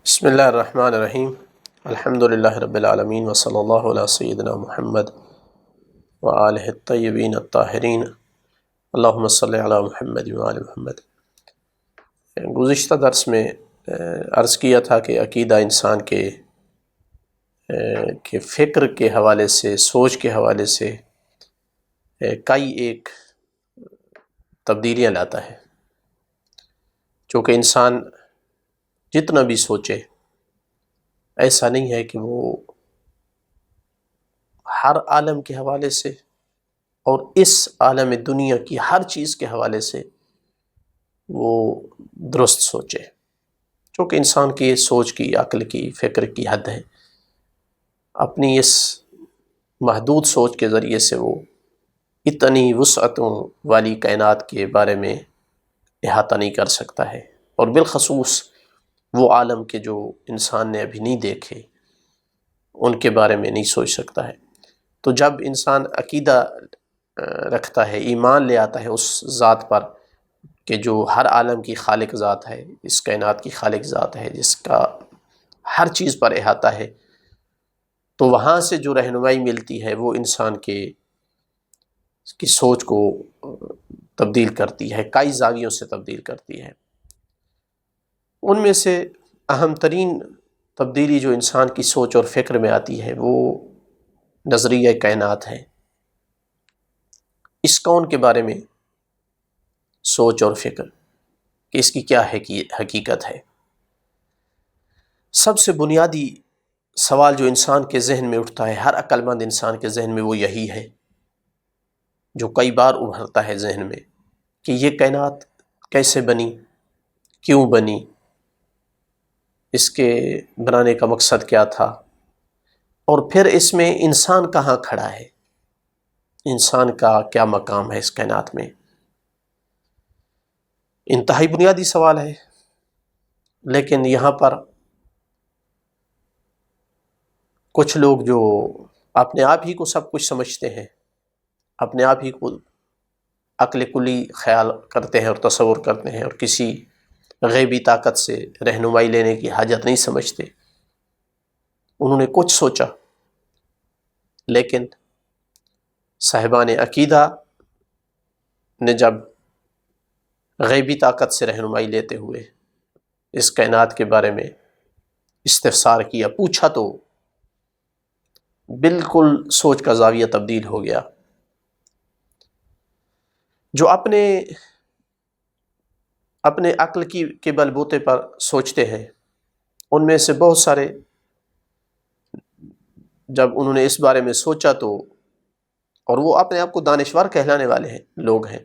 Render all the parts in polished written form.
بسم اللہ الرحمن الرحیم الحمد للہ رب العالمین وصلی اللہ علیہ سیدنا محمد وآلہ الطیبین الطاہرین اللہم صلی علی محمد وآل محمد۔ گزشتہ درس میں عرض کیا تھا کہ عقیدہ انسان کے فکر کے حوالے سے، سوچ کے حوالے سے کئی ایک تبدیلیاں لاتا ہے، چونکہ انسان جتنا بھی سوچے ایسا نہیں ہے کہ وہ ہر عالم کے حوالے سے اور اس عالم دنیا کی ہر چیز کے حوالے سے وہ درست سوچے، چونکہ انسان کی سوچ کی، عقل کی، فکر کی حد ہے۔ اپنی اس محدود سوچ کے ذریعے سے وہ اتنی وسعتوں والی کائنات کے بارے میں احاطہ نہیں کر سکتا ہے، اور بالخصوص وہ عالم کے جو انسان نے ابھی نہیں دیکھے ان کے بارے میں نہیں سوچ سکتا ہے۔ تو جب انسان عقیدہ رکھتا ہے، ایمان لے آتا ہے اس ذات پر کہ جو ہر عالم کی خالق ذات ہے، اس کائنات کی خالق ذات ہے، جس کا ہر چیز پر احاطہ ہے، تو وہاں سے جو رہنمائی ملتی ہے وہ انسان کی سوچ کو تبدیل کرتی ہے، کئی زاویوں سے تبدیل کرتی ہے۔ ان میں سے اہم ترین تبدیلی جو انسان کی سوچ اور فکر میں آتی ہے وہ نظریہ کائنات ہے، اس کون کے بارے میں سوچ اور فکر کہ اس کی کیا حقیقت ہے۔ سب سے بنیادی سوال جو انسان کے ذہن میں اٹھتا ہے، ہر عقل مند انسان کے ذہن میں، وہ یہی ہے جو کئی بار ابھرتا ہے ذہن میں کہ یہ کائنات کیسے بنی، کیوں بنی، اس کے بنانے کا مقصد کیا تھا، اور پھر اس میں انسان کہاں کھڑا ہے، انسان کا کیا مقام ہے اس کائنات میں۔ انتہائی بنیادی سوال ہے، لیکن یہاں پر کچھ لوگ جو اپنے آپ ہی کو سب کچھ سمجھتے ہیں، اپنے آپ ہی کو عقل کلی خیال کرتے ہیں اور تصور کرتے ہیں، اور کسی غیبی طاقت سے رہنمائی لینے کی حاجت نہیں سمجھتے، انہوں نے کچھ سوچا، لیکن صاحبان عقیدہ نے جب غیبی طاقت سے رہنمائی لیتے ہوئے اس کائنات کے بارے میں استفسار کیا، پوچھا، تو بالکل سوچ کا زاویہ تبدیل ہو گیا۔ جو اپنے عقل کے بل بوتے پر سوچتے ہیں، ان میں سے بہت سارے جب انہوں نے اس بارے میں سوچا تو، اور وہ اپنے آپ کو دانشور کہلانے والے ہیں، لوگ ہیں،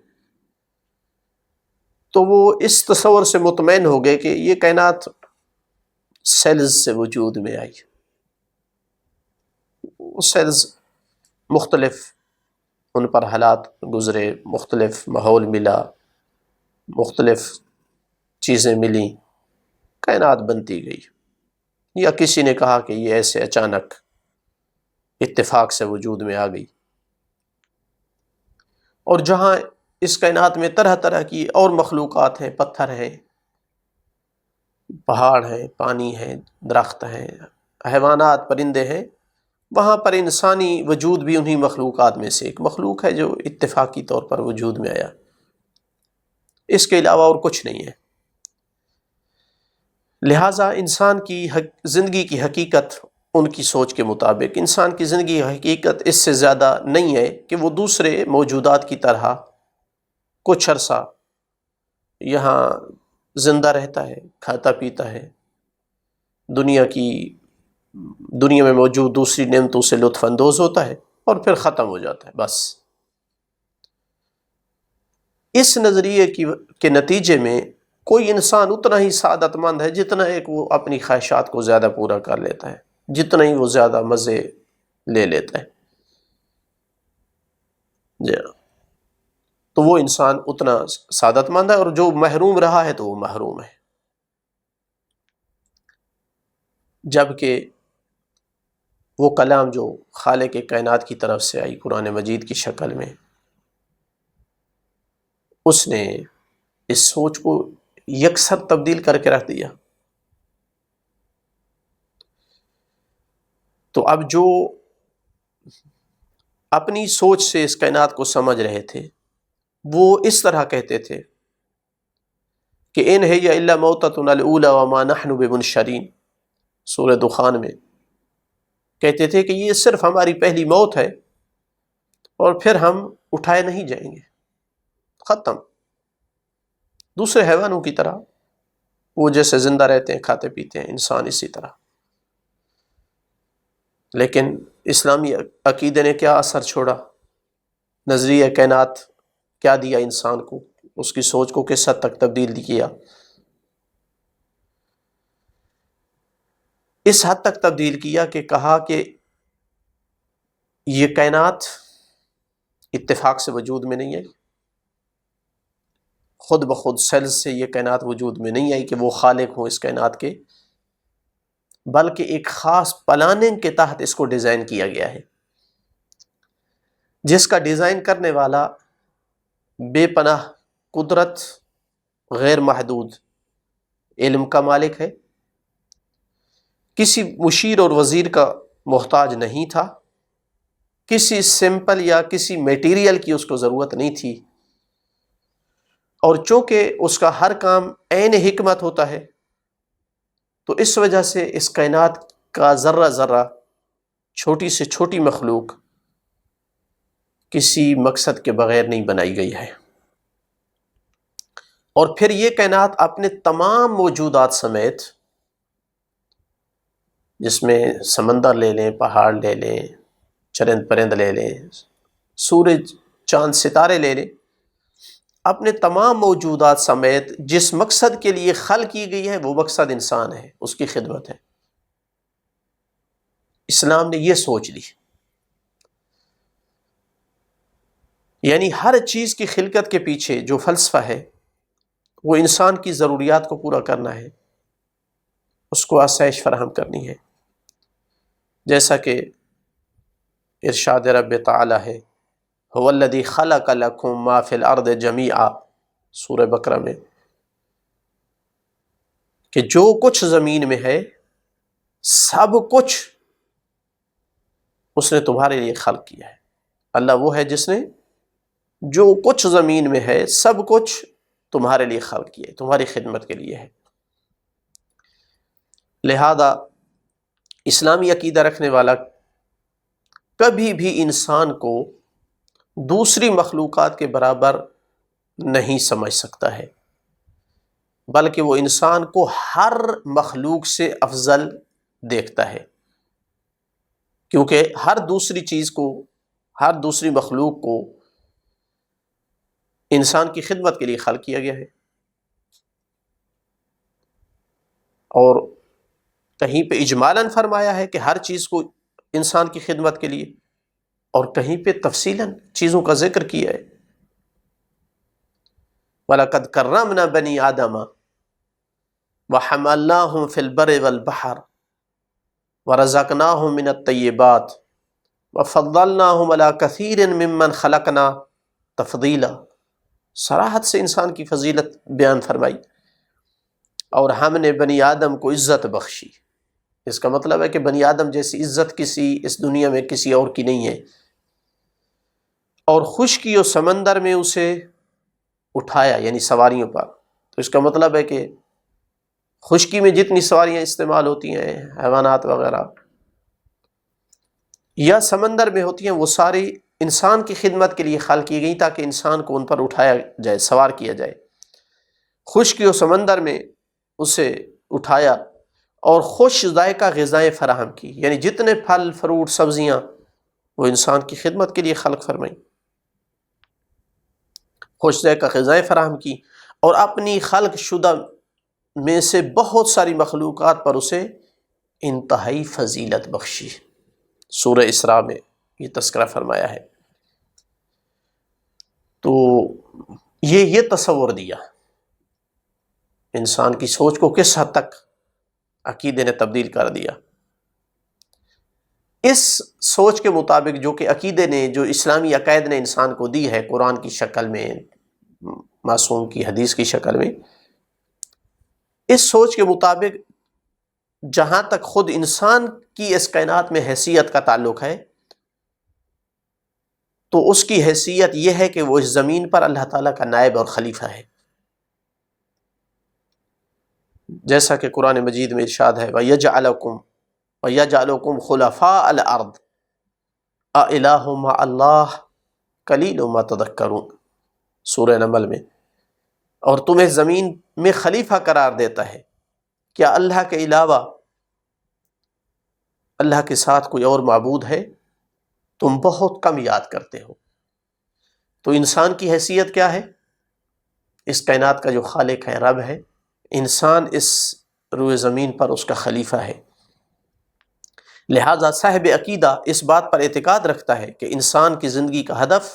تو وہ اس تصور سے مطمئن ہو گئے کہ یہ کائنات سیلز سے وجود میں آئی۔ سیلز مختلف ان پر حالات گزرے، مختلف ماحول ملا، مختلف چیزیں ملیں، کائنات بنتی گئی، یا کسی نے کہا کہ یہ ایسے اچانک اتفاق سے وجود میں آ گئی۔ اور جہاں اس کائنات میں طرح طرح کی اور مخلوقات ہیں، پتھر ہیں، پہاڑ ہیں، پانی ہیں، درخت ہیں، حیوانات، پرندے ہیں، وہاں پر انسانی وجود بھی انہی مخلوقات میں سے ایک مخلوق ہے جو اتفاقی طور پر وجود میں آیا، اس کے علاوہ اور کچھ نہیں ہے۔ لہٰذا انسان کی زندگی کی حقیقت ان کی سوچ کے مطابق، انسان کی زندگی کی حقیقت اس سے زیادہ نہیں ہے کہ وہ دوسرے موجودات کی طرح کچھ عرصہ یہاں زندہ رہتا ہے، کھاتا پیتا ہے، دنیا میں موجود دوسری نعمتوں سے لطف اندوز ہوتا ہے، اور پھر ختم ہو جاتا ہے، بس۔ اس نظریے کے نتیجے میں کوئی انسان اتنا ہی سعادت مند ہے جتنا ایک وہ اپنی خواہشات کو زیادہ پورا کر لیتا ہے، جتنا ہی وہ زیادہ مزے لے لیتا ہے، جی ہاں، تو وہ انسان اتنا سعادت مند ہے، اور جو محروم رہا ہے تو وہ محروم ہے۔ جبکہ وہ کلام جو خالق کائنات کی طرف سے آئی قرآن مجید کی شکل میں، اس نے اس سوچ کو یکسر تبدیل کر کے رکھ دیا۔ تو اب جو اپنی سوچ سے اس کائنات کو سمجھ رہے تھے وہ اس طرح کہتے تھے کہ ان ہی الا موتتنا الاولی وما نحن بمنشرین، سورہ دخان میں کہتے تھے کہ یہ صرف ہماری پہلی موت ہے اور پھر ہم اٹھائے نہیں جائیں گے، ختم۔ دوسرے حیوانوں کی طرح وہ جیسے زندہ رہتے ہیں، کھاتے پیتے ہیں، انسان اسی طرح۔ لیکن اسلامی عقیدے نے کیا اثر چھوڑا، نظریہ کائنات کیا دیا انسان کو، اس کی سوچ کو کس حد تک تبدیل کیا؟ اس حد تک تبدیل کیا کہ کہا کہ یہ کائنات اتفاق سے وجود میں نہیں آئی، خود بخود سیلز سے یہ کائنات وجود میں نہیں آئی کہ وہ خالق ہوں اس کائنات کے، بلکہ ایک خاص پلاننگ کے تحت اس کو ڈیزائن کیا گیا ہے، جس کا ڈیزائن کرنے والا بے پناہ قدرت، غیر محدود علم کا مالک ہے، کسی مشیر اور وزیر کا محتاج نہیں تھا، کسی سمپل یا کسی میٹیریل کی اس کو ضرورت نہیں تھی، اور چونکہ اس کا ہر کام عین حکمت ہوتا ہے تو اس وجہ سے اس کائنات کا ذرہ ذرہ، چھوٹی سے چھوٹی مخلوق کسی مقصد کے بغیر نہیں بنائی گئی ہے۔ اور پھر یہ کائنات اپنے تمام موجودات سمیت، جس میں سمندر لے لیں، پہاڑ لے لیں، چرند پرند لے لیں، سورج چاند ستارے لے لیں، اپنے تمام موجودات سمیت جس مقصد کے لیے خلق کی گئی ہے وہ مقصد انسان ہے، اس کی خدمت ہے۔ اسلام نے یہ سوچ لی، یعنی ہر چیز کی خلقت کے پیچھے جو فلسفہ ہے وہ انسان کی ضروریات کو پورا کرنا ہے، اس کو آسائش فراہم کرنی ہے، جیسا کہ ارشاد رب تعالی ہے هو الذی خلق لکم ما فی الارض جمیعا، سورہ بقرہ میں، کہ جو کچھ زمین میں ہے سب کچھ اس نے تمہارے لیے خلق کیا ہے۔ اللہ وہ ہے جس نے جو کچھ زمین میں ہے سب کچھ تمہارے لیے خلق کیا ہے، تمہاری خدمت کے لیے ہے۔ لہذا اسلامی عقیدہ رکھنے والا کبھی بھی انسان کو دوسری مخلوقات کے برابر نہیں سمجھ سکتا ہے، بلکہ وہ انسان کو ہر مخلوق سے افضل دیکھتا ہے، کیونکہ ہر دوسری چیز کو، ہر دوسری مخلوق کو انسان کی خدمت کے لیے خلق کیا گیا ہے۔ اور کہیں پہ اجمالاً فرمایا ہے کہ ہر چیز کو انسان کی خدمت کے لیے، اور کہیں پہ تفصیلاً چیزوں کا ذکر کیا ہے۔ وَلَقَدْ كَرَّمْنَا بَنِي آدَمَ وَحَمَلْنَاهُمْ فِي الْبَرِّ وَالْبَحْرِ وَرَزَقْنَاهُمْ مِنَ الطَّيِّبَاتِ وَفَضَّلْنَاهُمْ عَلَى كَثِيرٍ مِّمَّنْ خَلَقْنَا تَفْضِيلًا، صراحت سے انسان کی فضیلت بیان فرمائی، اور ہم نے بنی آدم کو عزت بخشی۔ اس کا مطلب ہے کہ بنی آدم جیسی عزت کسی اس دنیا میں کسی اور کی نہیں ہے، اور خشکی و سمندر میں اسے اٹھایا، یعنی سواریوں پر۔ تو اس کا مطلب ہے کہ خشکی میں جتنی سواریاں استعمال ہوتی ہیں، حیوانات وغیرہ، یا سمندر میں ہوتی ہیں، وہ ساری انسان کی خدمت کے لیے خلق کی گئی تاکہ انسان کو ان پر اٹھایا جائے، سوار کیا جائے۔ خشکی و سمندر میں اسے اٹھایا اور خوش ذائقہ غذائیں فراہم کی، یعنی جتنے پھل فروٹ سبزیاں وہ انسان کی خدمت کے لیے خلق فرمائیں، خوش ذائقہ غذائیں فراہم کی، اور اپنی خلق شدہ میں سے بہت ساری مخلوقات پر اسے انتہائی فضیلت بخشی۔ سورہ اسراء میں یہ تذکرہ فرمایا ہے۔ تو یہ تصور دیا، انسان کی سوچ کو کس حد تک عقیدے نے تبدیل کر دیا۔ اس سوچ کے مطابق جو کہ عقیدے نے، جو اسلامی عقائد نے انسان کو دی ہے، قرآن کی شکل میں، معصوم کی حدیث کی شکل میں، اس سوچ کے مطابق جہاں تک خود انسان کی اس کائنات میں حیثیت کا تعلق ہے تو اس کی حیثیت یہ ہے کہ وہ اس زمین پر اللہ تعالیٰ کا نائب اور خلیفہ ہے، جیسا کہ قرآن مجید میں ارشاد ہے وَيَجْعَلُكُمْ خُلَفَاءَ الْأَرْضِ أَإِلَٰهٌ مَّعَ اللَّهِ قَلِيلٌ مَّا تَذَكَّرُونَ، سورہ نمل میں، اور تمہیں زمین میں خلیفہ قرار دیتا ہے، کیا اللہ کے علاوہ اللہ کے ساتھ کوئی اور معبود ہے؟ تم بہت کم یاد کرتے ہو۔ تو انسان کی حیثیت کیا ہے؟ اس کائنات کا جو خالق ہے، رب ہے، انسان اس روئے زمین پر اس کا خلیفہ ہے۔ لہذا صاحب عقیدہ اس بات پر اعتقاد رکھتا ہے کہ انسان کی زندگی کا ہدف،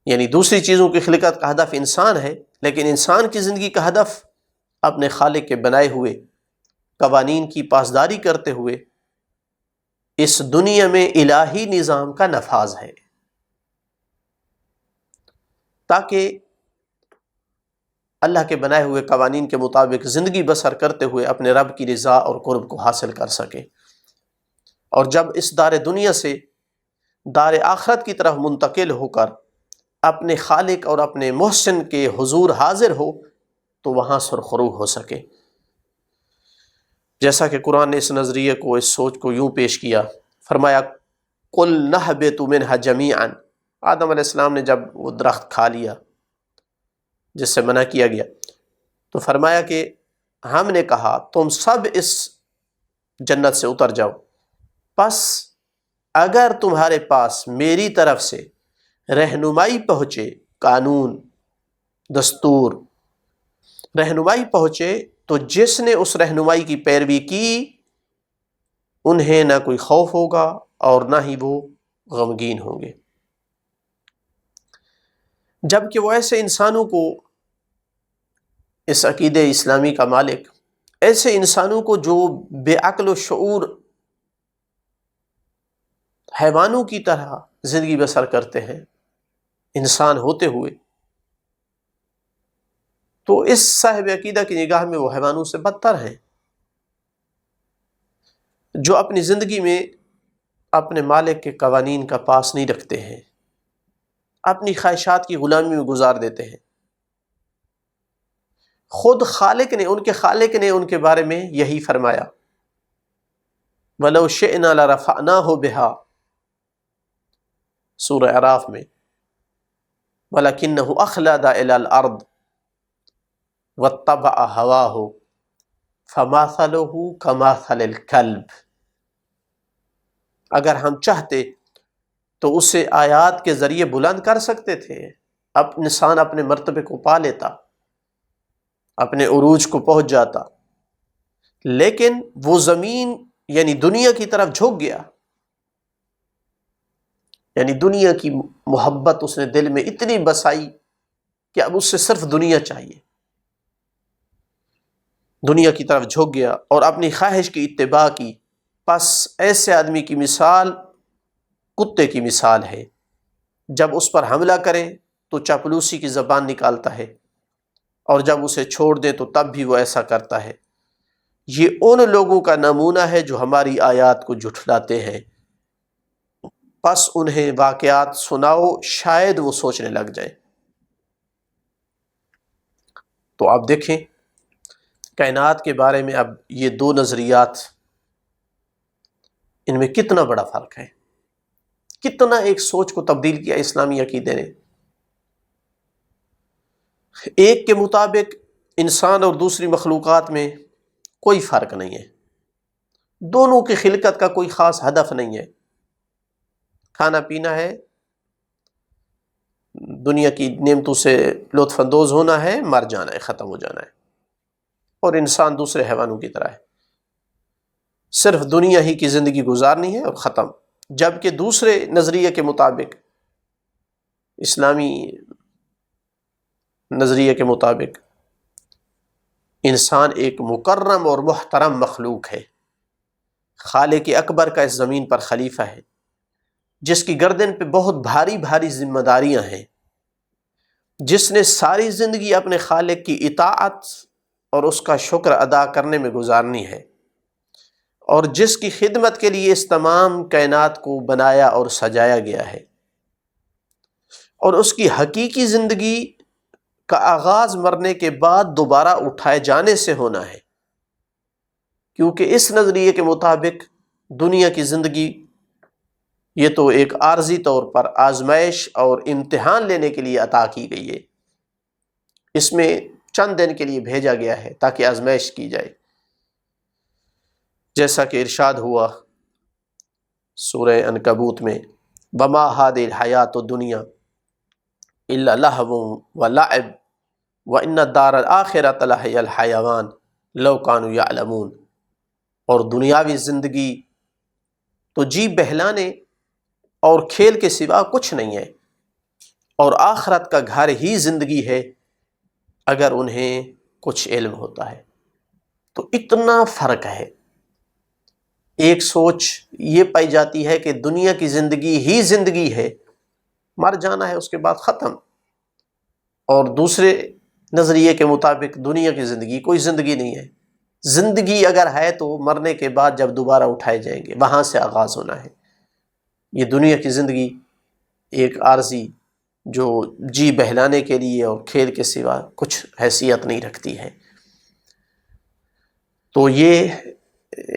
یعنی دوسری چیزوں کی خلقت کا ہدف انسان ہے، لیکن انسان کی زندگی کا ہدف اپنے خالق کے بنائے ہوئے قوانین کی پاسداری کرتے ہوئے اس دنیا میں الہی نظام کا نفاذ ہے، تاکہ اللہ کے بنائے ہوئے قوانین کے مطابق زندگی بسر کرتے ہوئے اپنے رب کی رضا اور قرب کو حاصل کر سکے، اور جب اس دار دنیا سے دار آخرت کی طرف منتقل ہو کر اپنے خالق اور اپنے محسن کے حضور حاضر ہو تو وہاں سرخرو ہو سکے۔ جیسا کہ قرآن نے اس نظریے کو، اس سوچ کو یوں پیش کیا، فرمایا قُلْ نَهْبِطُ مِنْهَا جَمِيعًا، آدم علیہ السلام نے جب وہ درخت کھا لیا جس سے منع کیا گیا تو فرمایا کہ ہم نے کہا تم سب اس جنت سے اتر جاؤ، پس اگر تمہارے پاس میری طرف سے رہنمائی پہنچے، قانون، دستور، رہنمائی پہنچے، تو جس نے اس رہنمائی کی پیروی کی انہیں نہ کوئی خوف ہوگا اور نہ ہی وہ غمگین ہوں گے۔ جبکہ وہ ایسے انسانوں کو، اس عقیدہ اسلامی کا مالک ایسے انسانوں کو جو بے عقل و شعور حیوانوں کی طرح زندگی بسر کرتے ہیں انسان ہوتے ہوئے، تو اس صاحب عقیدہ کی نگاہ میں وہ حیوانوں سے بدتر ہیں، جو اپنی زندگی میں اپنے مالک کے قوانین کا پاس نہیں رکھتے ہیں، اپنی خواہشات کی غلامی میں گزار دیتے ہیں۔ خود خالق نے، ان کے خالق نے ان کے بارے میں یہی فرمایا، وَلَوْ شِئْنَا لَرَفَعْنَاهُ بِهَا، سورہ اعراف میں، وَلَكِنَّهُ أَخْلَدَ إِلَى الْأَرْضِ وَاتَّبَعَ هَوَاهُ فَمَثَلُهُ كَمَثَلِ الْكَلْبِ، اگر ہم چاہتے تو اسے آیات کے ذریعے بلند کر سکتے تھے، اب انسان اپنے مرتبے کو پا لیتا، اپنے عروج کو پہنچ جاتا، لیکن وہ زمین یعنی دنیا کی طرف جھک گیا، یعنی دنیا کی محبت اس نے دل میں اتنی بسائی کہ اب اس سے صرف دنیا چاہیے، دنیا کی طرف جھک گیا اور اپنی خواہش کی اتباع کی۔ پس ایسے آدمی کی مثال کتے کی مثال ہے، جب اس پر حملہ کریں تو چاپلوسی کی زبان نکالتا ہے، اور جب اسے چھوڑ دیں تو تب بھی وہ ایسا کرتا ہے۔ یہ ان لوگوں کا نمونہ ہے جو ہماری آیات کو جھٹلاتے ہیں، پس انہیں واقعات سناؤ شاید وہ سوچنے لگ جائیں۔ تو آپ دیکھیں کائنات کے بارے میں اب یہ دو نظریات، ان میں کتنا بڑا فرق ہے، کتنا ایک سوچ کو تبدیل کیا اسلامی عقیدے نے۔ ایک کے مطابق انسان اور دوسری مخلوقات میں کوئی فرق نہیں ہے، دونوں کی خلقت کا کوئی خاص ہدف نہیں ہے، کھانا پینا ہے، دنیا کی نعمتوں سے لطف اندوز ہونا ہے، مر جانا ہے، ختم ہو جانا ہے، اور انسان دوسرے حیوانوں کی طرح ہے، صرف دنیا ہی کی زندگی گزارنی ہے اور ختم۔ جبکہ دوسرے نظریے کے مطابق، اسلامی نظریے کے مطابق، انسان ایک مکرم اور محترم مخلوق ہے، خالق اکبر کا اس زمین پر خلیفہ ہے، جس کی گردن پہ بہت بھاری بھاری ذمہ داریاں ہیں، جس نے ساری زندگی اپنے خالق کی اطاعت اور اس کا شکر ادا کرنے میں گزارنی ہے، اور جس کی خدمت کے لیے اس تمام کائنات کو بنایا اور سجایا گیا ہے، اور اس کی حقیقی زندگی کا آغاز مرنے کے بعد دوبارہ اٹھائے جانے سے ہونا ہے، کیونکہ اس نظریے کے مطابق دنیا کی زندگی یہ تو ایک عارضی طور پر آزمائش اور امتحان لینے کے لیے عطا کی گئی ہے، اس میں چند دن کے لیے بھیجا گیا ہے تاکہ آزمائش کی جائے، جیسا کہ ارشاد ہوا سورہ عنکبوت میں، وما هذه الحیات الدنیا الا لہو ولعب وان الدار الآخرۃ لہی الحیوان لو کانوا یعلمون، اور دنیاوی زندگی تو جی بہلانے اور کھیل کے سوا کچھ نہیں ہے، اور آخرت کا گھر ہی زندگی ہے اگر انہیں کچھ علم ہوتا ہے۔ تو اتنا فرق ہے، ایک سوچ یہ پائی جاتی ہے کہ دنیا کی زندگی ہی زندگی ہے، مر جانا ہے اس کے بعد ختم، اور دوسرے نظریے کے مطابق دنیا کی زندگی کوئی زندگی نہیں ہے، زندگی اگر ہے تو مرنے کے بعد جب دوبارہ اٹھائے جائیں گے وہاں سے آغاز ہونا ہے۔ یہ دنیا کی زندگی ایک عارضی جو جی بہلانے کے لیے اور کھیل کے سوا کچھ حیثیت نہیں رکھتی ہے۔ تو یہ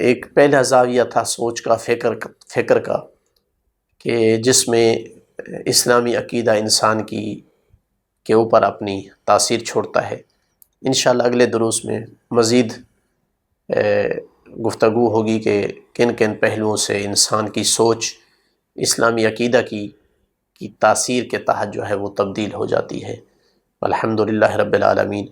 ایک پہلا زاویہ تھا سوچ کا، فکر کا، کہ جس میں اسلامی عقیدہ انسان کے اوپر اپنی تاثیر چھوڑتا ہے۔ انشاءاللہ اگلے دروس میں مزید گفتگو ہوگی کہ کن کن پہلوؤں سے انسان کی سوچ اسلامی عقیدہ کی تاثیر کے تحت جو ہے وہ تبدیل ہو جاتی ہے۔ الحمدللہ رب العالمین۔